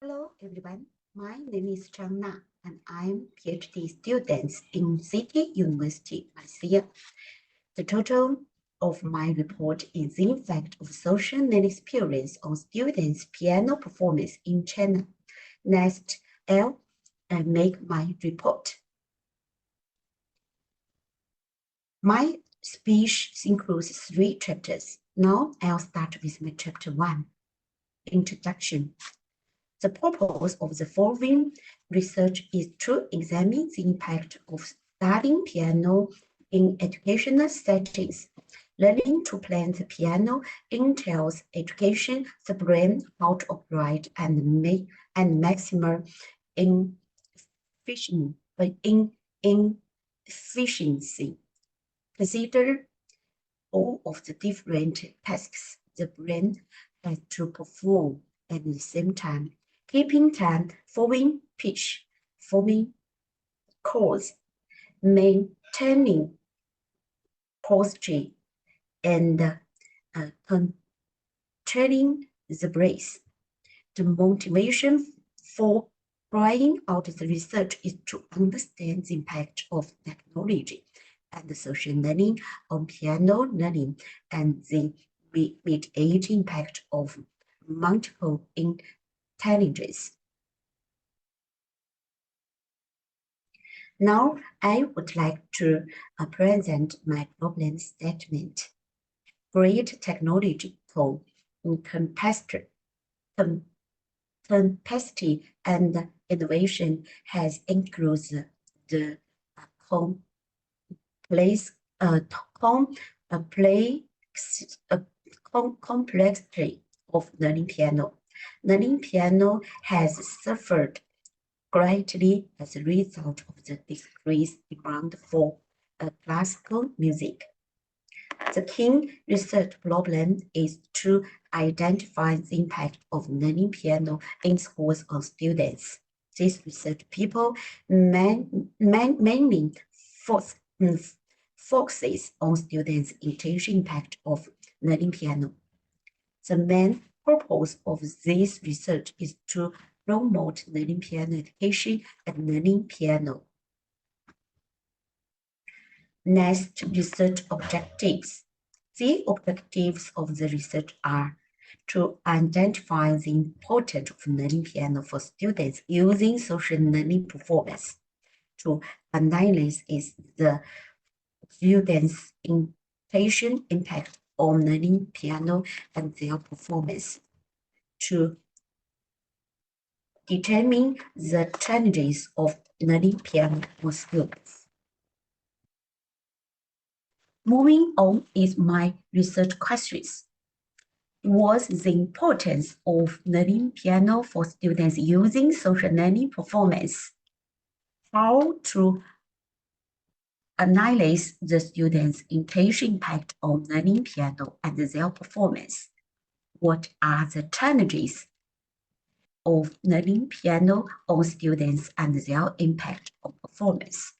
Hello everyone, my name is Zhang Na and I'm PhD student in City University, Malaysia. The title of my report is the impact of social learning experience on students' piano performance in China. Next, I'll make my report. My speech includes 3 chapters. Now I'll start with my chapter 1, Introduction. The purpose of the following research is to examine the impact of studying piano in educational settings. Learning to play the piano entails education, the brain, how to operate and maximal efficiency. Consider all of the different tasks the brain has to perform at the same time. Keeping time, forming pitch, forming chords, maintaining posture, and controlling the breath. The motivation for trying out the research is to understand the impact of technology and social learning on piano learning and the mid-age impact of multiple intelligence. Now, I would like to present my problem statement. Great technological capacity and innovation has increased the complexity of learning piano. Learning piano has suffered greatly as a result of the decreased demand for classical music. The key research problem is to identify the impact of learning piano in schools on students. This research people mainly focuses on students' intention impact of learning piano. The main purpose of this research is to promote learning piano education and learning piano. Next, research objectives. The objectives of the research are to identify the importance of learning piano for students using social learning performance, to analyze the students' intention impact on learning piano and their performance, to determine the challenges of learning piano for students. Moving on is my research questions. What's the importance of learning piano for students using social learning performance? How to analyze the students' intention impact on learning piano and their performance? What are the challenges of learning piano on students and their impact on performance?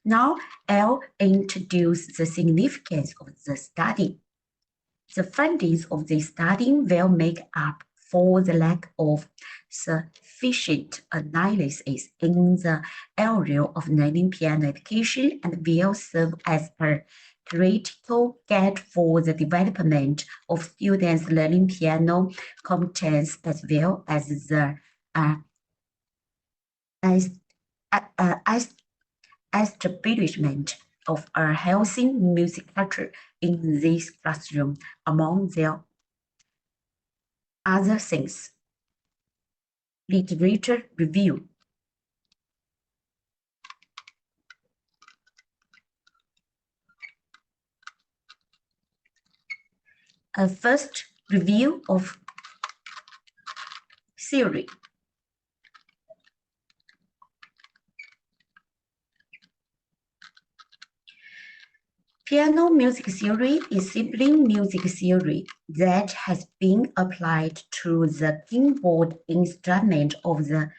Now I'll introduce the significance of the study. The findings of this study will make up for the lack of sufficient analysis in the area of learning piano education and will serve as a critical guide for the development of students learning piano competence as well as the establishment of a healthy music culture in this classroom, among their other things. Literature review. A first review of theory. Piano music theory is simply music theory that has been applied to the keyboard instrument of the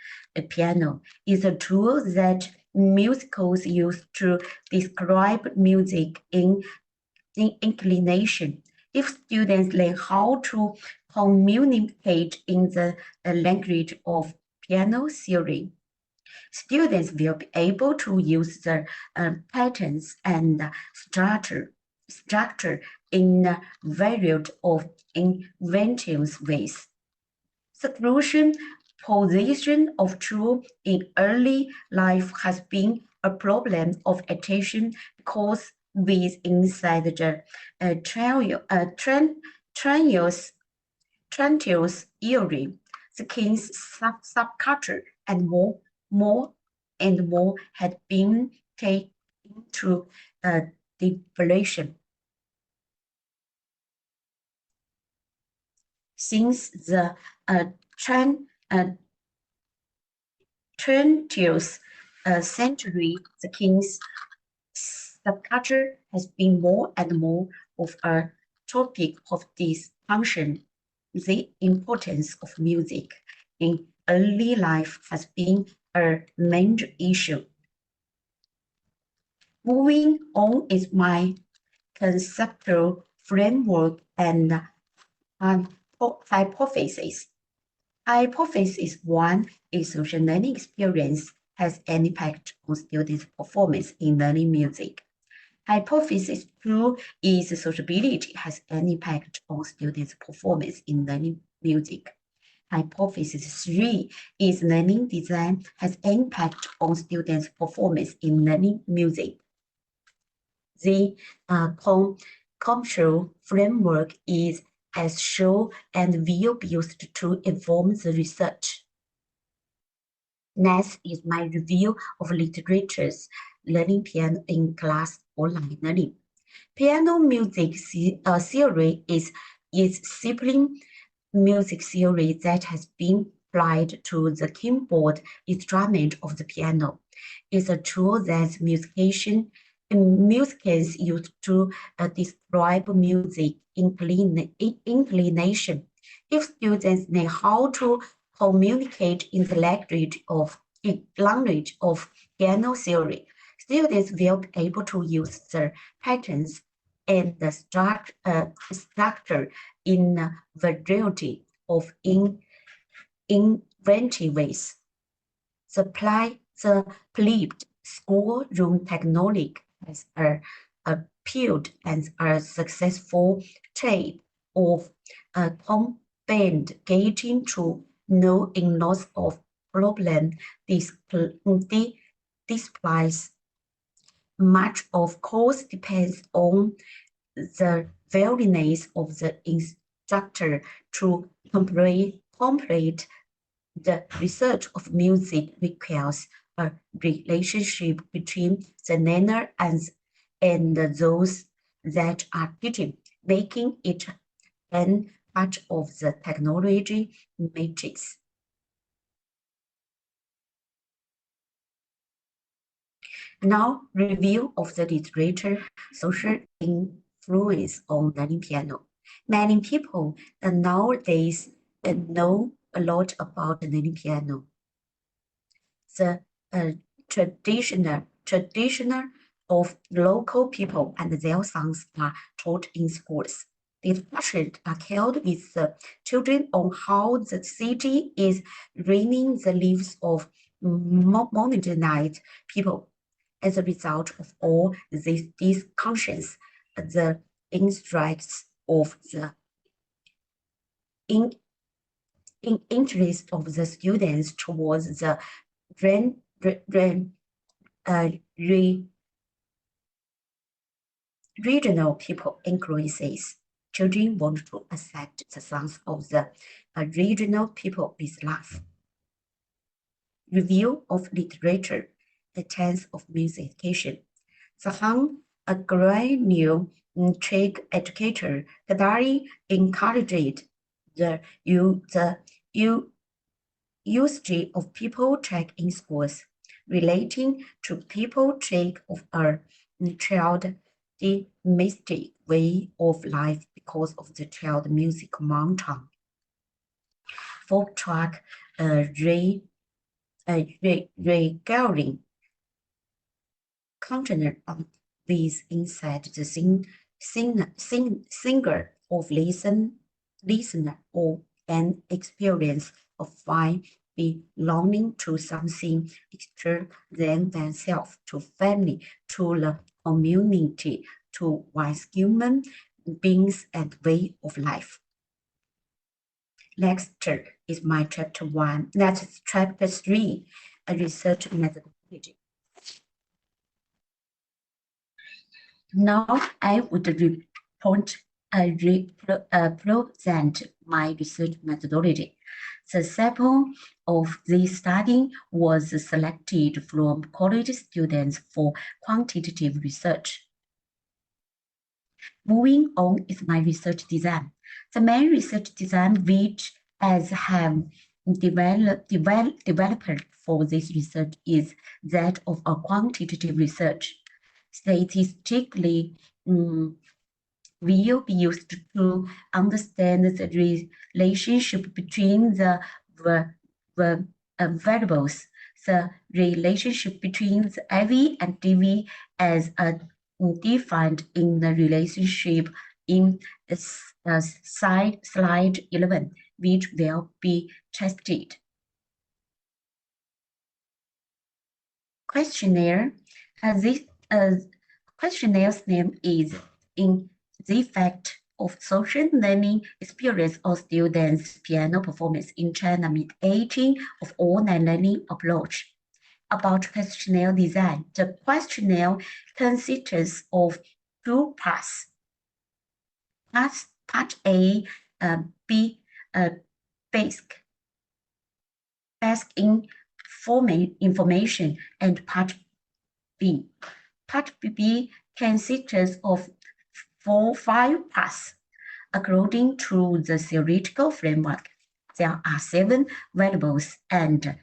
piano. It's a tool that musicals use to describe music in inclination. If students learn how to communicate in the language of piano theory, students will be able to use the patterns and structure in a variety of inventive ways. The crucial position of children in early life has been a problem of attention because with inside the Trentius eerie, the king's subculture and more and more had been taken into deliberation. Since the Trentius century, the king's subculture has been more and more of a topic of discussion. The importance of music in early life has been a major issue. Moving on is my conceptual framework and hypothesis. Hypothesis 1 is social learning experience has an impact on students' performance in learning music. Hypothesis 2 is sociability has an impact on students' performance in learning music. Hypothesis 3 is learning design has an impact on students' performance in learning music. The conceptual framework is as shown and will be used to inform the research. Next is my review of literature's learning piano in class online learning. Piano music theory is discipline music theory that has been applied to the keyboard instrument of the piano. It's a tool that musicians use to describe music inclination. If students know how to communicate in the language of piano theory, students will be able to use the patterns and the structure in a variety of inventive ways. The applied schoolroom technology has appealed as a successful type of combined getting to know in lots of problem displays. Much of course depends on the willingness of the instructor to complete the research of music requires a relationship between the learner and those that are teaching, making it an part of the technology matrix. Now, review of the literature social influence on learning piano. Many people nowadays know a lot about learning piano. The traditional of local people and their songs are taught in schools. Discussions are held with the children on how the city is ruining the lives of marginalized people. As a result of all these discussions, the interests of the interest of the students towards the regional people increases. Children want to accept the songs of the regional people with love. Review of literature, the tense of music education. Zhang, a granular trick educator, Gadari encouraged the usage of people track in schools, relating to people track of a child domestic way of life because of the child music mountain. Folk track regarding container with inside the singer of listener or an experience of belonging to something extra than themselves, to family, to the community, to one's human beings and way of life. Next is my chapter 1. That's chapter 3, a research methodology. Now I would present my research methodology. The sample of this study was selected from college students for quantitative research. Moving on is my research design. The main research design which I have developed for this research is that of a quantitative research. Statistically, will be used to understand the relationship between the variables. The relationship between the IV and DV as defined in the relationship in slide 11, which will be tested. Questionnaire. This questionnaires name is in the effect of social learning experience of students' piano performance in China mid-18 of online learning approach. About questionnaire design, the questionnaire consists of 2 parts. Part A, basic information, and Part B. Part B consists of 5 parts. According to the theoretical framework, there are 7 variables and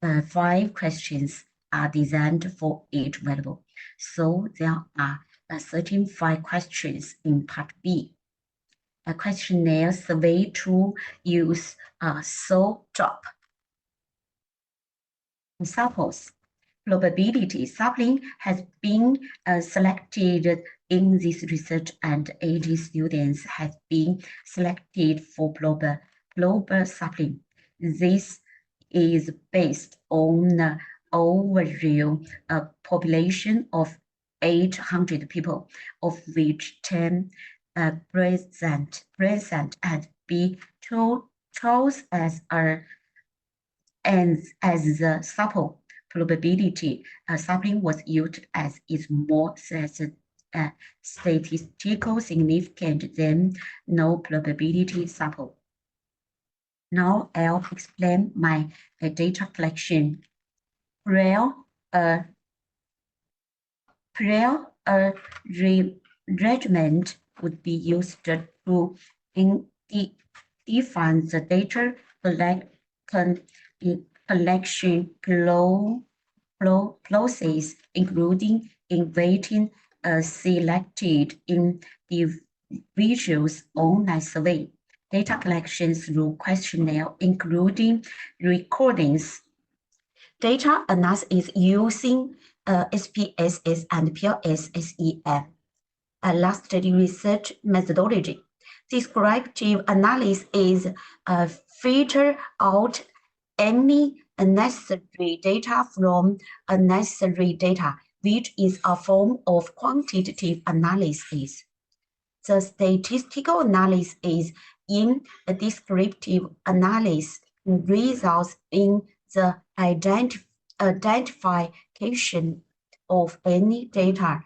5 questions are designed for each variable. So there are 35 questions in Part B. A questionnaire survey tool use drop. Samples. Probability sampling has been selected in this research, and 80 students have been selected for global sampling. This is based on the overall population of 800 people, of which 10 present and be chose as the sample. Probability sampling was used as is more statistical significant than no probability sample. Now I'll explain my data collection. Prior arrangement would be used to define the data collection process, including inviting selected individuals online survey, data collection through questionnaire, including recordings, data analysis using SPSS and PLS-SEM. Lastly, research methodology. Descriptive analysis is filter out any unnecessary data from unnecessary data, which is a form of quantitative analysis. The statistical analysis in a descriptive analysis results in the identification of any data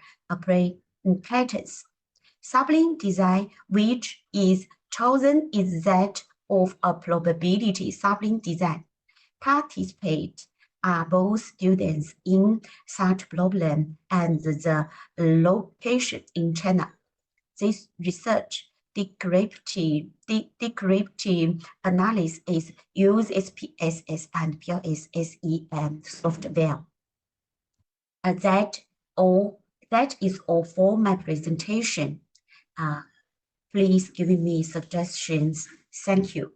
patterns. Sampling design which is chosen is that of a probability sampling design. Participate are both students in such problem and the location in China. This research descriptive analysis use SPSS and PLS-SEM software. That is all for my presentation. Please give me suggestions. Thank you.